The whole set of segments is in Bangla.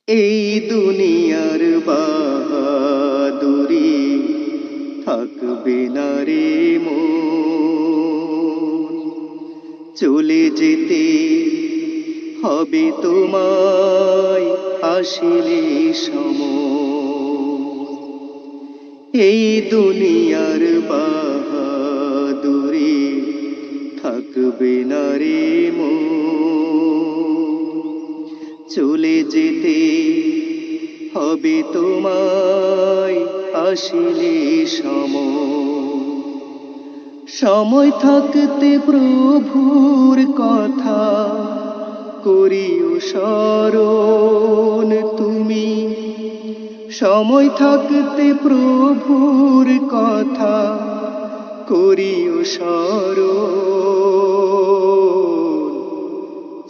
এই দুনিয়ার বাহাদুরি থাকবে না রে মন। চলে যেতে হবে তোমায় আসিলে সময়। এই দুনিয়ার বাহাদুরি থাকবে না রে মন। চলে যেতে হবে তোমায় আসিলে সময়। সময় থাকতে প্রভুর কথা করিও স্মরণ তুমি। সময় থাকতে প্রভুর কথা করিও স্মরণ।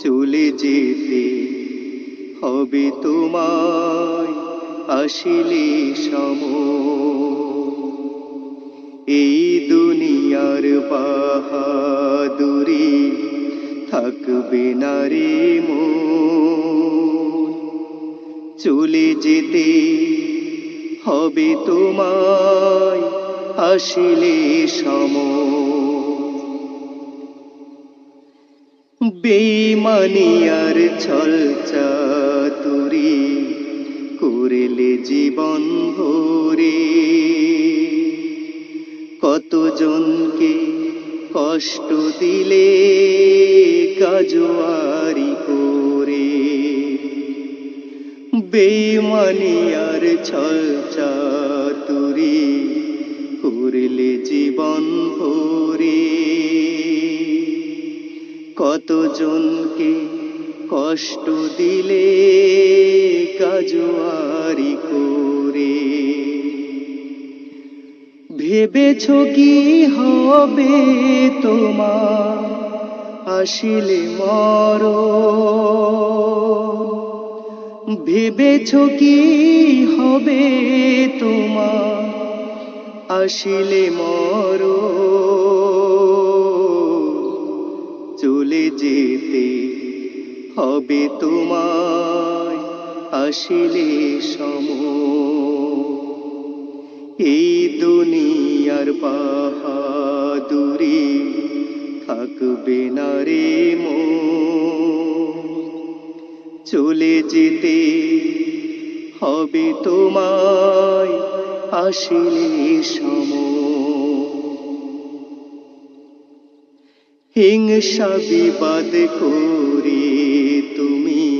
চলে যেতে হবে তোমায় আসিলে সময়। এই দুনিয়ার বাহাদুরি থাকবে না রে মন। চলে যেতে হবে তোমায় আসিলে সময়। বেঈমানি আর ছল চাতুরি করিলে জীবন ভরে। কতজনকে কষ্ট দিলে কাজুয়ারি করে। বেঈমানি আর ছল চাতুরি করিলে জীবন ভরে। কতজনকে কষ্ট দিলে কাজুয়ারি করে। ভেবেছ কি হবে তোমার আসিলে মরণ। ভেবেছ কি হবে তোমার আসিলে মরণ। চলে যেতে হবে তোমায় আসিলে সময়। এই দুনিয়ার বাহাদুরি থাকবে না রে মন। চলে যেতে হবে তোমায় আসিলে সময়। হিংসা বিবাদ করে তুমি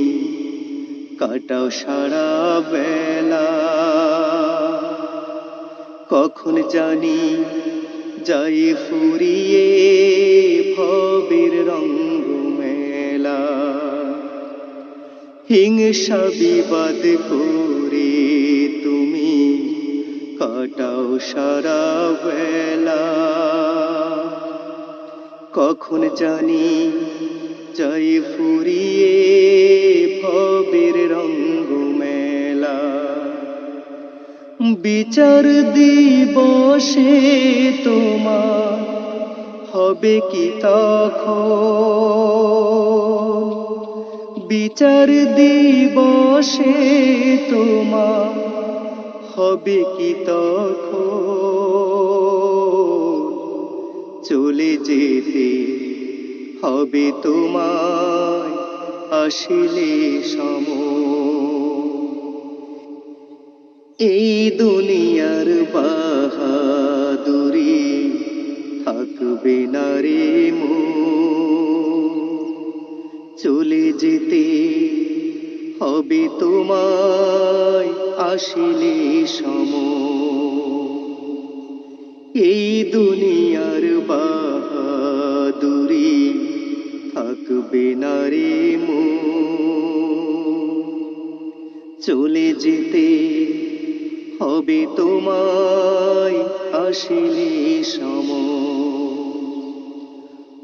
কাটাও সারা বেলা। কখন জানি যাই ফুরিয়ে ভবের রঙ্গ মেলা। হিংসা বিবাদ করে তুমি কাটাও সারা বেলা। কখন জানি যাই ফুরিয়ে ভবের রঙ্গ মেলা। বিচার দিবসে তোমার হবে কি তখন। বিচার দিবসে তোমার হবে কি তখন। চলে যেতে হবে তোমায় আসিলে সময়। এই দুনিয়ার বাহাদুরি থাকবে না রে মন। চলে যেতে হবে তোমায় আসিলে সময়। এই দুনিয়ার বাহাদুরি থাকবে না রে মন। চলে যেতে হবে তোমায় আসিলে সময়।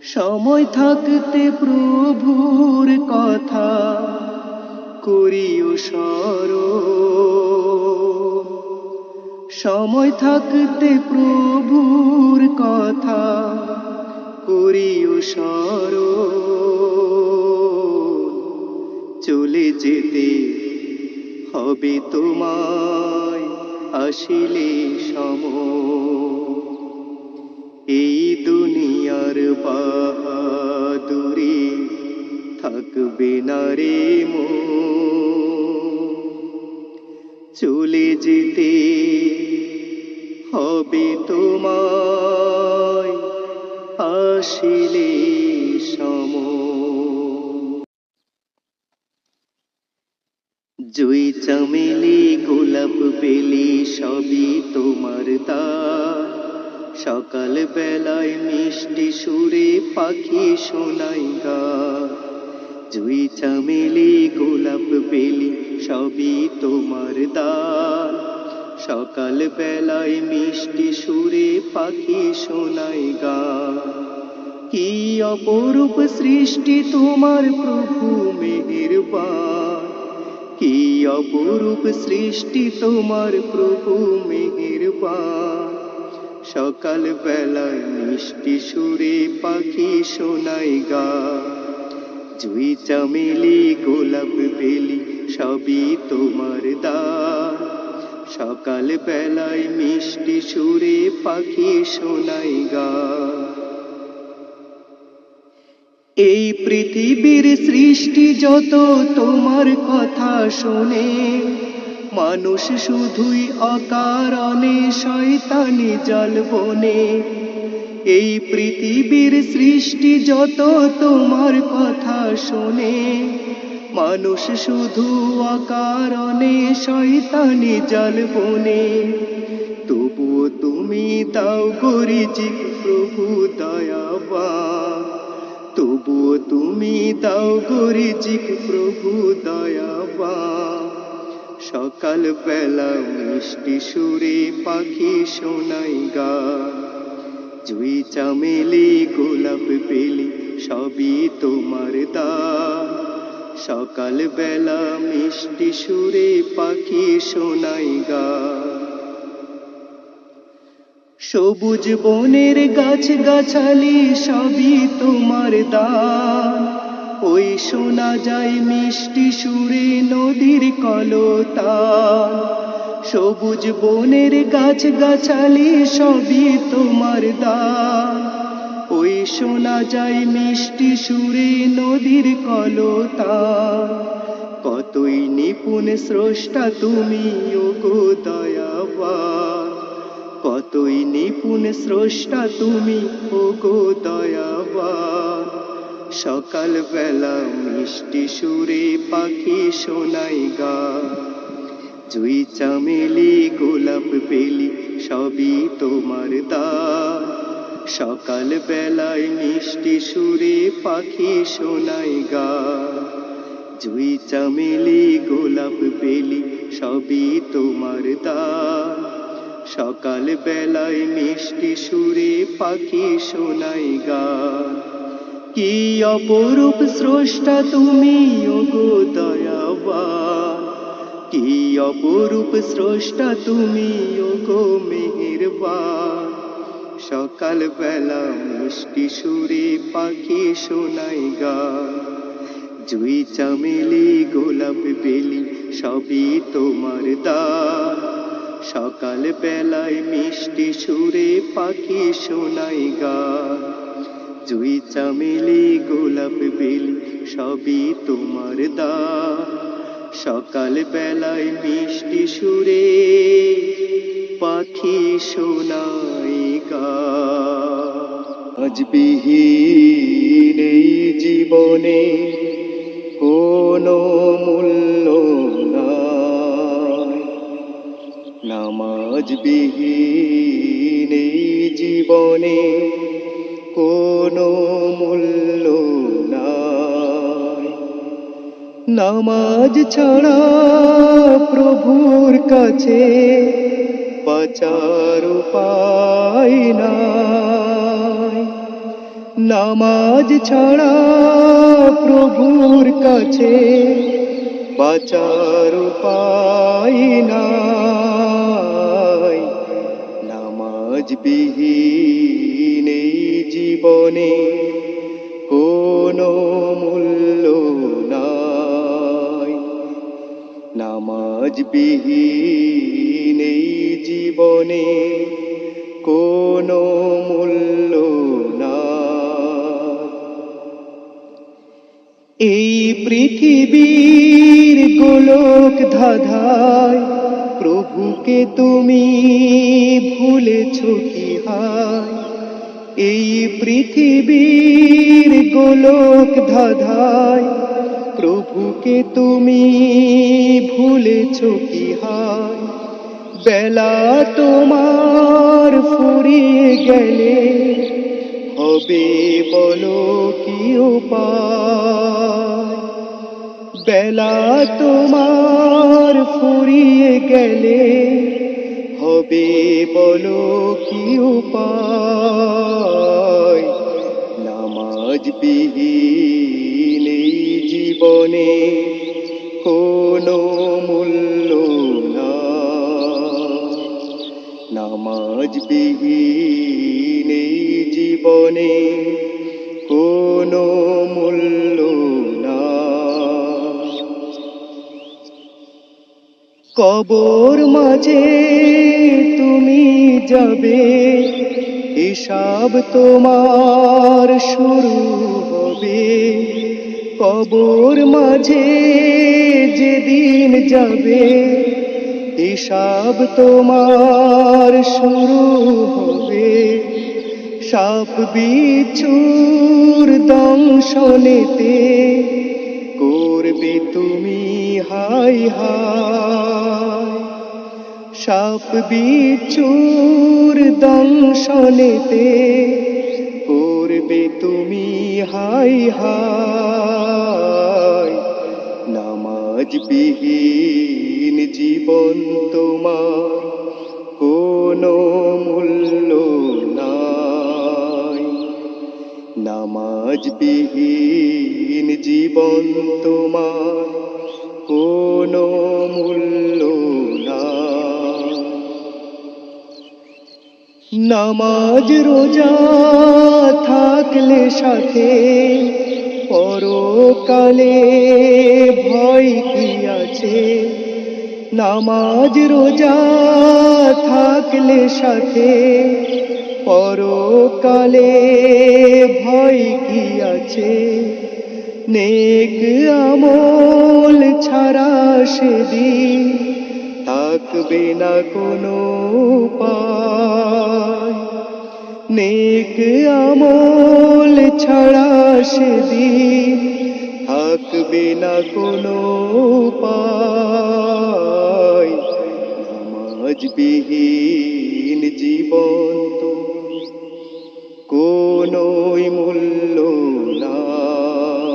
সময় থাকতে প্রভুর কথা করিও স্মরণ। সময় থাকতে প্রভুর কথা করিও স্মরণ। চলে যেতে হবে তোমায় আসিলে সময়। এই দুনিয়ার বাহাদুরি থাকবে না রে মন, চলে যেতে হবে তোমায় আসিলে সময়। জুই চামেলি গোলাপ বেলি সবই তোমার দান, সকাল বেলায় মিষ্টি সুরে পাখি শোনাই গান। জুই চামেলি গোলাপ বেলি সবই তোমার দান, সকাল বেলায় মিষ্টি সুরে পাখি শোনাই গান। কি অপরূপ সৃষ্টি তোমার প্রভু মেহেরবান, কি অপরূপ সৃষ্টি তোমার প্রভু মেহেরবান। সকাল বেলায় মিষ্টি সুরে পাখি শোনাই গান। জুই চামেলি গোলাপ বেলি সবই তোমার দান, সকাল বেলায় মিষ্টি সুরে পাখি শোনাই গান। এই পৃথিবীর সৃষ্টি যত তোমার কথা শোনে, মানুষ শুধুই অকারণে শয়তানি জাল বনে। এই পৃথিবীর সৃষ্টি যত তোমার কথা শোনে, মানুষ শুধু অকারণে শয়তানি জাল বনে। তবুও তুমি দাও গো রিজিক প্রভু দয়াবান, তবুও তুমি দাও গো রিজিক প্রভু দয়াবান। সকাল বেলা মিষ্টি সুরে পাখি শোনাই গান। জুই চামেলি গোলাপ বেলি সবই তোমার দান, সকাল বেলা মিষ্টি সুরে পাখি শোনাই গান। সবুজ বনের গাছ গাছালি সবই তোমার দান, ওই শোনা যায় মিষ্টি সুরে নদীর কলতান। সবুজ বনের গাছ গাছালি সবই তোমার দান, ওই শোনা যায় মিষ্টি সুরে নদীর কলতান। কতই নিপুণ স্রষ্টা তুমি ওগো দয়াবান, কতই নিপুণ স্রষ্টা তুমি ওগো দয়াবান। সকাল বেলা মিষ্টি সুরে পাখি শোনাই গান। জুই চামেলি গোলাপ বেলি সবই তোমার দান, সকাল বেলায় মিষ্টি সুরে পাখি শোনাই গান। জুই চামেলি গোলাপ বেলি সবই তোমার দান, সকাল বেলায় মিষ্টি সুরে পাখি শোনাই গান। কি অপরূপ স্রষ্টা তুমি ওগো দয়াবান, কি অপরূপ স্রষ্টা তুমি ওগো মেহেরবান। সকাল বেলা মিষ্টি সুরে পাখি শোনাই গান। জুই চামেলি গোলাপ বেলি সবই তোমার দান, সকাল বেলায় মিষ্টি সুরে পাখি শোনাই গান। জুই চামেলি গোলাপ বেলি সবই তোমার দান, সকাল বেলায় মিষ্টি সুরে পাখি শোনাই গান। আজ বিহীন এই জীবনে কোনো মূল্য নাই, নামাজ বিহীন এই জীবনে কোনো মূল্য নাই। নামাজ ছাড়া প্রভুর কাছে বাঁচার উপায় নাই, নামাজ ছাড়া প্রভুর কাছে বাঁচার উপায় নাই। নামাজ বিহীন এই জীবনে কোনো মূল্য নাই। নামাজ বিহীন এই জীবনে কোনো মূল্য নাই। এই পৃথিবীর গোলক ধাঁধায় প্রভুকে তুমি ভুলেছো কি হায়। এই পৃথিবীর গোলক ধাঁধায় প্রভুকে তুমি ভুলেছো কি হায়। বেলা তোমার ফুরিয়ে গেলে হবে বলো কি উপায়। বেলা তোমার ফুরিয়ে গেলে হবে বলো কি উপায়। নামাজ বিহীন এই জীবনে কোনো মূল্য নাই। নামাজ বিহীন এই জীবনে কোনো মূল্য নাই। কবর মাঝে তুমি যাবে, হিসাব তোমার শুরু হবে। কবর মাঝে যেদিন যাবে, হিসাব তোমার শুরু হবে। সাপ বিচ্ছুর দংশনেতে করবে তুমি হাই হায়। সাপ বিচ্ছুর দংশনেতে করবে তুমি হাই হায়। নামাজ বিহীন জীবন তোমার কোনো মূল্য নাই। নামাজ বিহীন জীবন তোমার কোনো মূল্য নাই। নামাজ রোজা থাকলে সাথে পরকালে ভয় কি আছে। নামাজ রোজা থাকলে সাথে পরকালে ভয় কি আছে। নেক আমল ছাড়া সেদিন থাকবে না কোনো উপায়। নেক আমল ছাড়া সেদিন থাকবে না কোনো উপায়। নামাজ বিহীন জীবন তো কোনোই মূল্য নাই।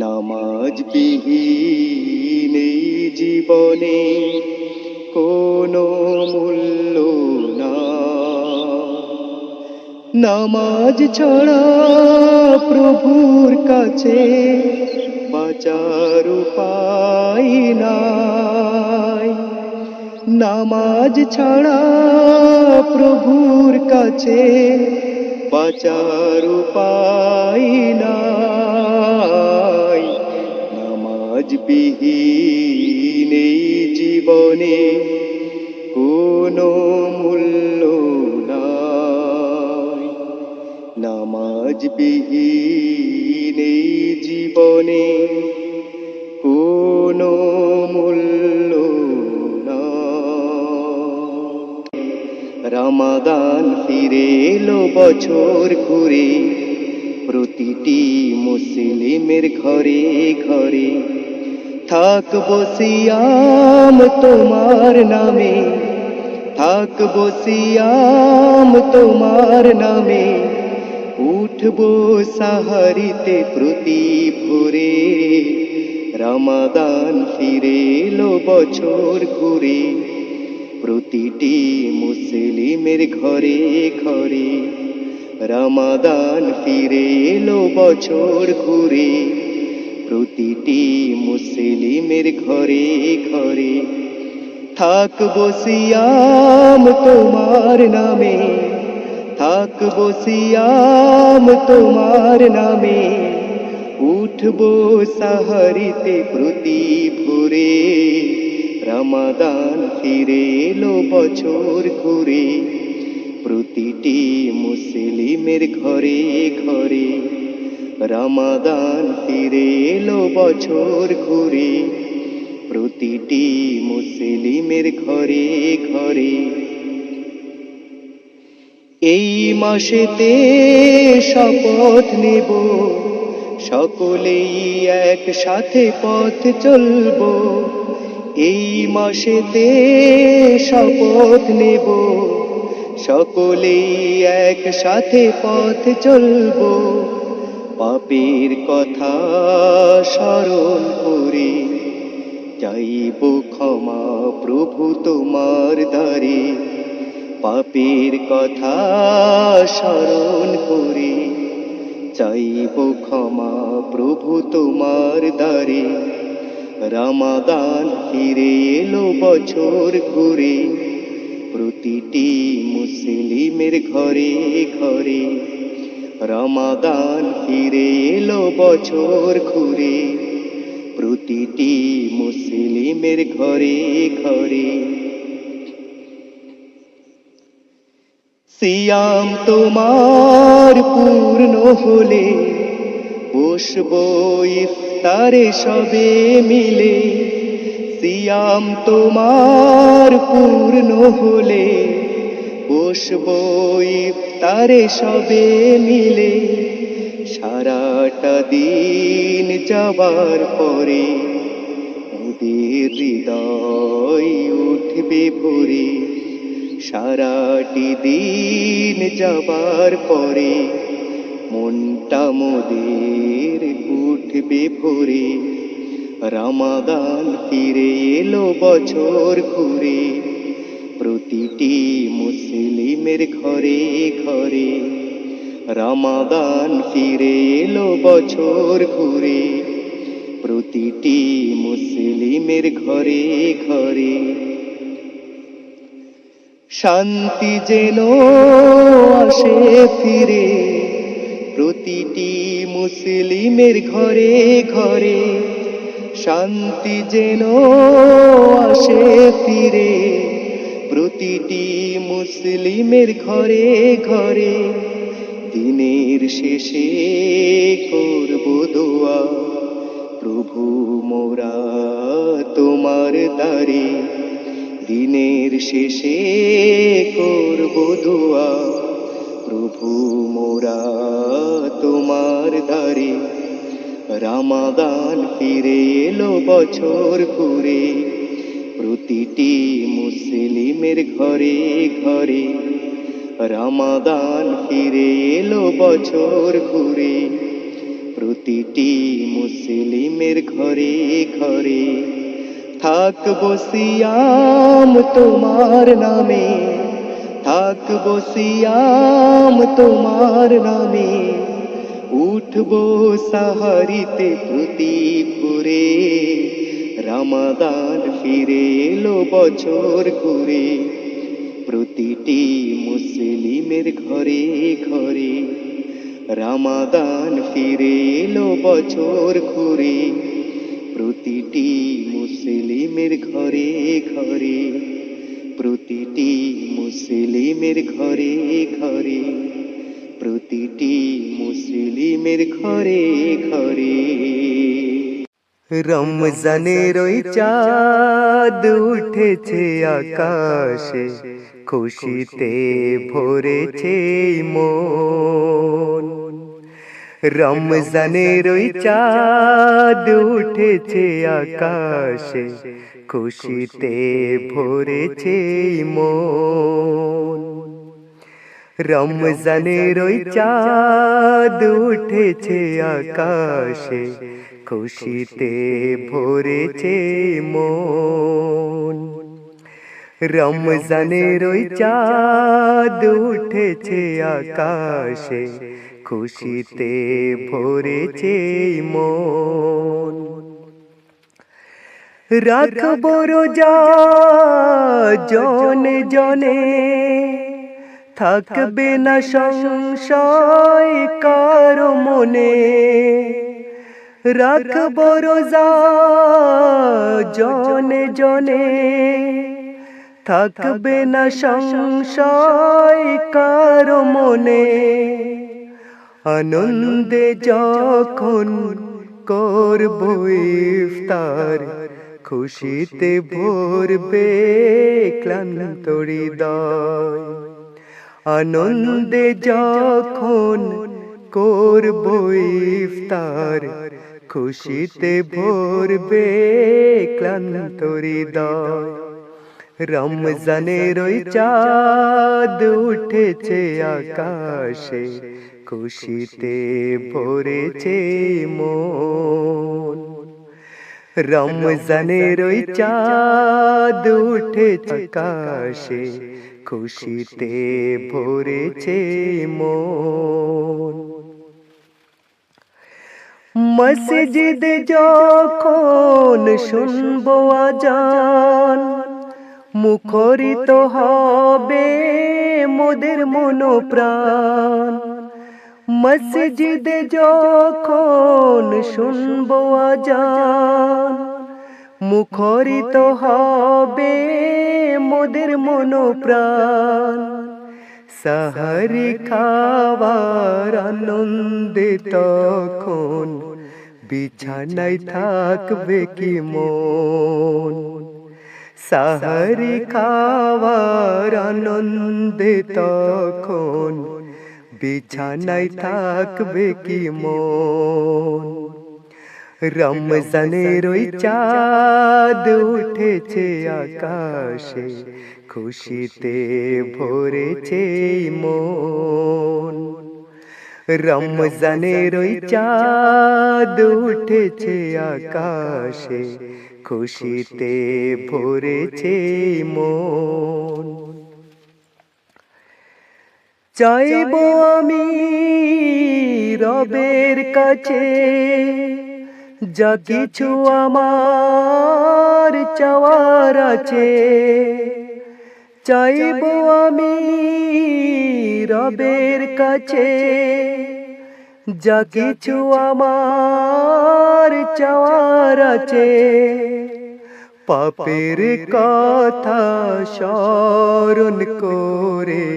নামাজ বিহীন এই জীবনে কোনো মূল্য নাই। নামাজ ছাড়া প্রভুর কাছে বাঁচার উপায় নাই। নামাজ ছাড়া প্রভুর কাছে বাঁচার উপায় নাই। নামাজ বিহীন এই জীবনে কোনো মূল্য নাই। নামাজ বিহীন এই জীবনে কোনো মূল্য নাই। রমাদান ফিরে এলো বছর ঘুরে, প্রতিটি মুসলিমের ঘরে ঘরে থাকবো সিয়াম তোমার নামে। থাকবো সিয়াম তোমার নামে, উঠবো সাহারিতে প্রতি ভোরে। রমাদান ফিরে এলো বছর ঘুরে, প্রতিটি মুসলিমের ঘরে ঘরে। রমাদান ফিরে এলো বছর ঘুরে, প্রতিটি মুসলিমের ঘরে ঘরে থাকবো সিয়াম তোমার নামে। থাকবো সিয়াম তোমার নামে, উঠবো সাহারিতে প্রতি ভোরে। ঘুরে, রমাদান ফিরে এলো বছর ঘুরে। প্রতিটি মুসলিমের ঘরে ঘরে রমাদান ফিরে এলো বছর ঘুরে। প্রতিটি মুসলিমের ঘরে ঘরে এই মাসেতে শপথ নেব, সকলেই একসাথে পথ চলব। এই মাসেতে শপথ নেব, সকলেই একসাথে পথ চলব। পাপের কথা স্মরণ করে চাইব ক্ষমা প্রভু তোমার দ্বারে। পাপের কথা স্মরণ করে চাইব ক্ষমা প্রভু তোমার দ্বারে। রমাদান ফিরে এলো বছর ঘুরে, প্রতিটি মুসলিমের ঘরে ঘরে রমাদান ফিরে এলো বছর ঘুরে। প্রতিটি মুসলিমের ঘরে ঘরে সিয়াম তোমার পূর্ণ হলে বসবো ইফতারে সবে মিলে। সিয়াম তোমার পূর্ণ হলে বসবো ইফতারে সবে মিলে। সারাটা দিন যাবার পরে ওদের হৃদয় উঠবে ভরে। সারাটি দিন যাবার পরে মনটা মোদের উঠবে ভরে। রমাদান ফিরে এলো বছর ঘুরে, প্রতিটি মুসলিমের ঘরে ঘরে রমাদান ফিরে এলো বছর ঘুরে। প্রতিটি মুসলিমের ঘরে ঘরে শান্তি যেন আসে ফিরে, প্রতিটি মুসলিমের ঘরে ঘরে শান্তি যেন আসে ফিরে। প্রতিটি মুসলিমের ঘরে ঘরে দিনের শেষে করব দোয়া, প্রভু মোরা তোমার দ্বারে। দিনের শেষে করব দোয়া, প্রভু মোরা তোমার দ্বারে। রমাদান ফিরে এলো বছর ঘুরে, প্রতিটি মুসলিমের ঘরে ঘরে রমাদান ফিরে এলো বছর ঘুরে। প্রতিটি মুসলিমের ঘরে ঘরে থাকবো সিয়াম তোমার নামে, থাকবো সিয়াম তোমার নামে। উঠবো সাহারিতে প্রতি ভোরে, রমাদান ফিরে এলো বছর ঘুরে। প্রতিটি মুসলিমের ঘরে ঘরে রমাদান ফিরে এলো বছর ঘুরে। প্রতিটি মুসলিমের ঘরে ঘরে প্রতিটি মুসলিমের ঘরে ঘরে প্রতিটি মুসলিমের ঘরে ঘরে রমজানের ওই চাঁদ উঠেছে আকাশে, খুশিতে ভরেছে মন। রমজানের ওই চাঁদ উঠেছে আকাশে, খুশিতে ভরেছে মন। রমজানের ওই চাঁদ উঠেছে আকাশে, খুশিতে ভরেছে মন। রমজানের ওই চাঁদ উঠেছে আকাশে, খুশিতে ভরেছে মন। রাখবো রোজা জনে জনে, থাকবে না সংশয় কারো মনে। রাখবো রোজা জনে জনে থাকবে না সংশয় কারো মনে আনন্দে যখন করব ইফতার খুশিতে ভরবে ক্লান্ত হৃদয় আনন্দে যখন করব ইফতার খুশিতে ভরবে ক্লান্ত হৃদয় রমজানের ওই চাঁদ উঠেছে আকাশে খুশিতে ভরেছে মন রমজানের ওই চাঁদ উঠেছে আকাশে খুশিতে ভরেছে মন মসজিদে যখন শুনবো আজান মুখরিত হবে মোদের মনোপ্রাণ মসজিদে যখন শুনবো আজান মুখরিত হবে মোদের মনোপ্রাণ সাহারি খাওয়ার আনন্দে তখন বিছানায় থাকবে কি মন সাহারি খাওয়ার আনন্দে তখন বিছানায় থাকবে কি মন রমজানের ওই চাঁদ উঠেছে আকাশে খুশিতে ভরেছে মন রমজানের ওই চাঁদ উঠেছে আকাশে খুশিতে ভরেছে মন চাইবো আমি রবের কাছে যা কিছু আমার চাওয়ার আছে চাইবো আমি রবের কাছে যা কিছু আমার চাওয়ার আছে পাপের কথা স্মরণ করে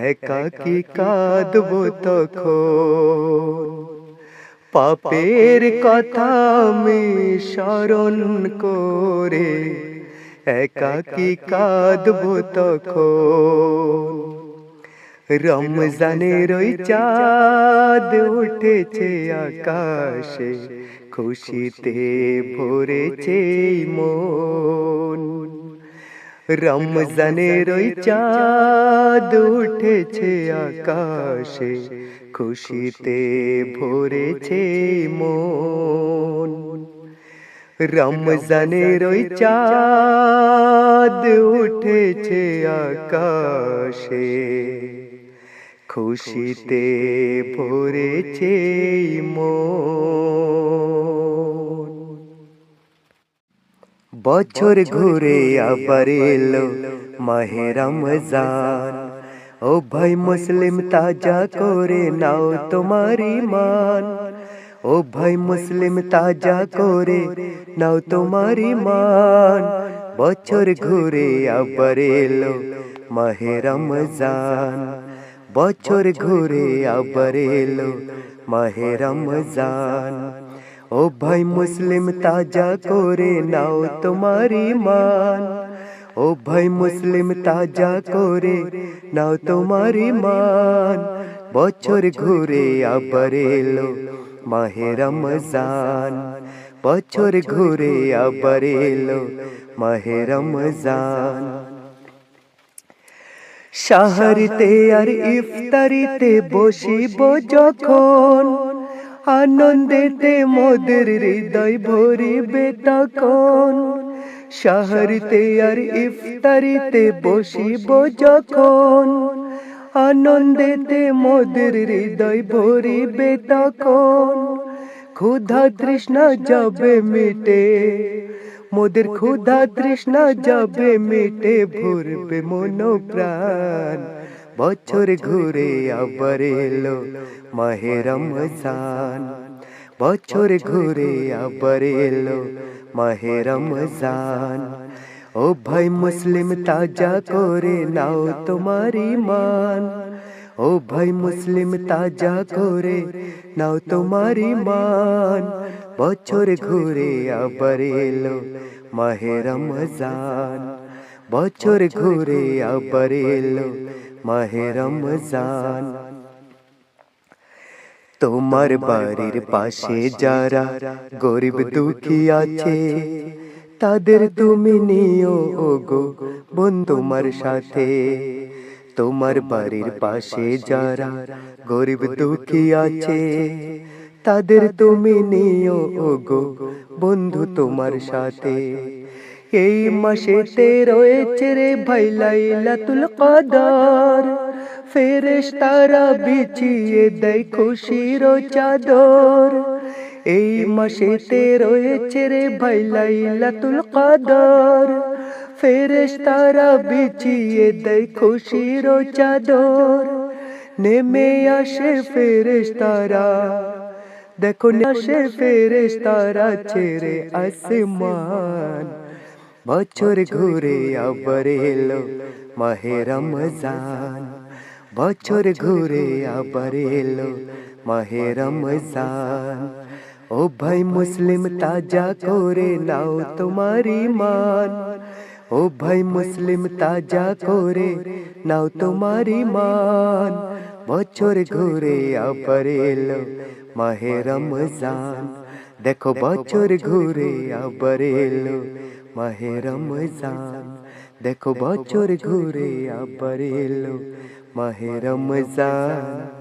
একাকী কাঁদবো তখন পাপের কথা আমি স্মরণ করে একাকী কাঁদবো তখন রমজানের ওই চাঁদ উঠেছে আকাশে খুশিতে ভরেছে মন রমজানের ওই চাঁদ উঠেছে আকাশে খুশিতে ভরেছে মন রমজানের ওই চাঁদ উঠেছে আকাশে খুশিতে ভরেছে মন বছর ঘুরে আবার এলো মাহে রমজান ও ভাই মুসলিম তাজা করে নাও তোমার ঈমান ও ভাই মুসলিম তাজা করে নাও তোমার ঈমান বছর ঘুরে আবার এলো মাহে রমজান বছর ঘুরে আবার এলো মাহে রমজান ও ভাই মুসলিম তাজা করে নাও তোমার ঈমান ও ভাই মুসলিম তাজা করে নাও তোমার ঈমান বছর ঘুরে আবার এলো মাহে রমজান বছর ঘুরে আবার এলো মাহে রমজান সাহরিতে আর ইফতারিতে বসিব যখন আনন্দেতে মোদের হৃদয় ভরিবে তখন সাহরিতে আর ইফতারিতে বসিব যখন আনন্দেতে মোদের হৃদয় ভরিবে তখন ক্ষুধা তৃষ্ণা যাবে মিটে মোদের ক্ষুধা তৃষ্ণা যাবে মিটে ভরবে মন প্রাণ বছর ঘুরে আবার এলো মাহে রমজান বছর ঘুরে আবার এলো মাহে রমজান। ও ভাই মুসলিম তাজা করে নাও তোমার ঈমান। ও ভাই মুসলিম তাজা করে নাও তোমার ঈমান। বছর ঘুরে আবার এলো মাহে রমজান। বছর ঘুরে আবার এলো মাহে রমজান। তোমার বাড়ির পাশে যারা গরিব দুঃখী আছে, তাদের তুমি নিও ওগো বোন তোমার সাথে। তোমার বাড়ির পাশে যারা গরিব দুঃখী আছে, তাদের তুমি নিও ওগো বন্ধু তোমার সাথে। এই মাসেতে রয়েছে রে ভাই লাইলাতুল কদর, ফেরেশতারা বিছিয়ে দেয় খুশির চাদর। এই মাসেতে রয়েছে রে ভাই লাইলাতুল কদর, ফেরেশতারা বিছিয়ে দেয় খুশির চাদর। নেমে আসে ফেরেশতারা, দেখো আসে ফেরেশতারা ছেড়ে আসমান। বছর ঘুরে আবার এলো মাহে রমজান। বছর ঘুরে আবার এলো মাহে রমজান। ও ভাই মুসলিম তাজা করে নাও তোমার ঈমান। ও ভাই মুসলিম তাজা করে নাও তোমার ঈমান। বছর ঘুরে আবার এলো মাহে রমজান। দেখো বছর ঘুরে আবার এলো মাহে রমজান। দেখো বছর ঘুরে আবার এলো মাহে রমজান।